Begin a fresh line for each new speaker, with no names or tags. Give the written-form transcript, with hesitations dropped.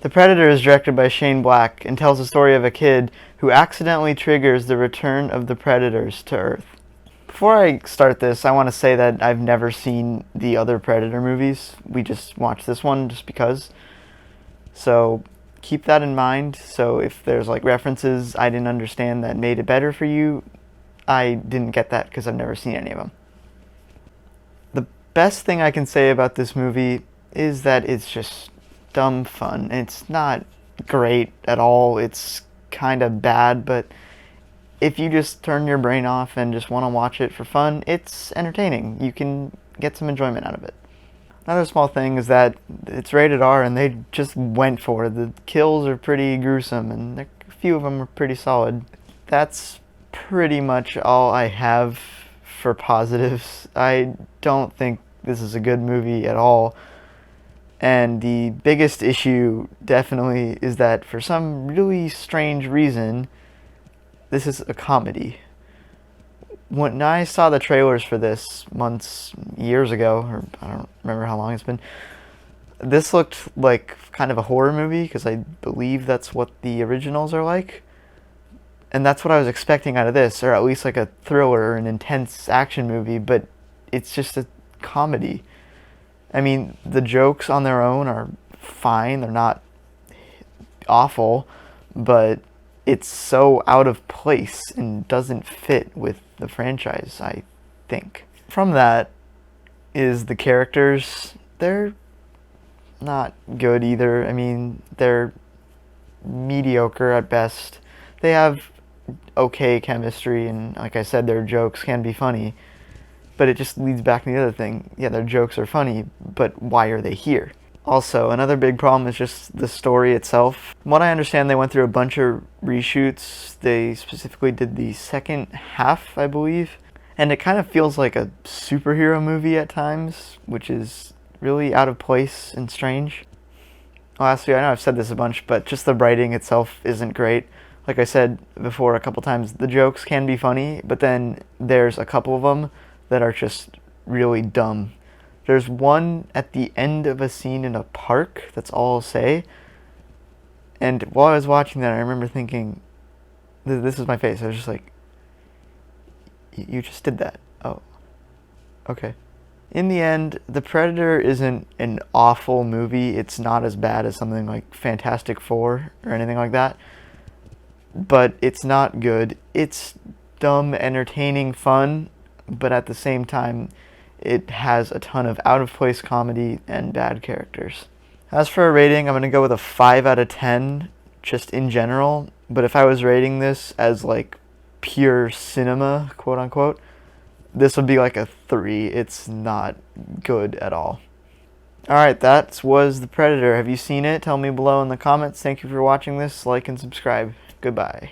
The Predator is directed by Shane Black and tells the story of a kid who accidentally triggers the return of the predators to Earth. Before I start this, I want to say that I've never seen the other Predator movies. We just watched this one just because. So keep that in mind. So if there's like references I didn't understand that made it better for you, I didn't get that because I've never seen any of them. The best thing I can say about this movie is that it's just dumb fun. It's not great at all. It's kind of bad, but if you just turn your brain off and just want to watch it for fun, it's entertaining. You can get some enjoyment out of it. Another small thing is that it's rated R and they just went for it. The kills are pretty gruesome and a few of them are pretty solid. That's pretty much all I have for positives. I don't think this is a good movie at all. And the biggest issue definitely is that for some really strange reason, this is a comedy. When I saw the trailers for this years ago, or I don't remember how long it's been, this looked like kind of a horror movie because I believe that's what the originals are like. And that's what I was expecting out of this, or at least like a thriller or an intense action movie, but it's just a comedy. I mean, the jokes on their own are fine, they're not awful, but it's so out of place and doesn't fit with the franchise, I think. From that is the characters. They're not good either. I mean, they're mediocre at best. They have okay chemistry, and like I said, their jokes can be funny. But it just leads back to the other thing. Yeah, their jokes are funny, but why are they here? Also, another big problem is just the story itself. From what I understand, they went through a bunch of reshoots. They specifically did the second half, I believe. And it kind of feels like a superhero movie at times, which is really out of place and strange. Lastly, I know I've said this a bunch, but just the writing itself isn't great. Like I said before a couple times, the jokes can be funny, but then there's a couple of them that are just really dumb. There's one at the end of a scene in a park, that's all I'll say. And while I was watching that, I remember thinking, this is my face, I was just like, you just did that. Oh, okay. In the end, The Predator isn't an awful movie. It's not as bad as something like Fantastic Four or anything like that. But it's not good. It's dumb, entertaining fun, but at the same time, it has a ton of out-of-place comedy and bad characters. As for a rating, I'm going to go with a 5 out of 10, just in general. But if I was rating this as like pure cinema, quote-unquote, this would be like a 3. It's not good at all. Alright, that was The Predator. Have you seen it? Tell me below in the comments. Thank you for watching this. Like and subscribe. Goodbye.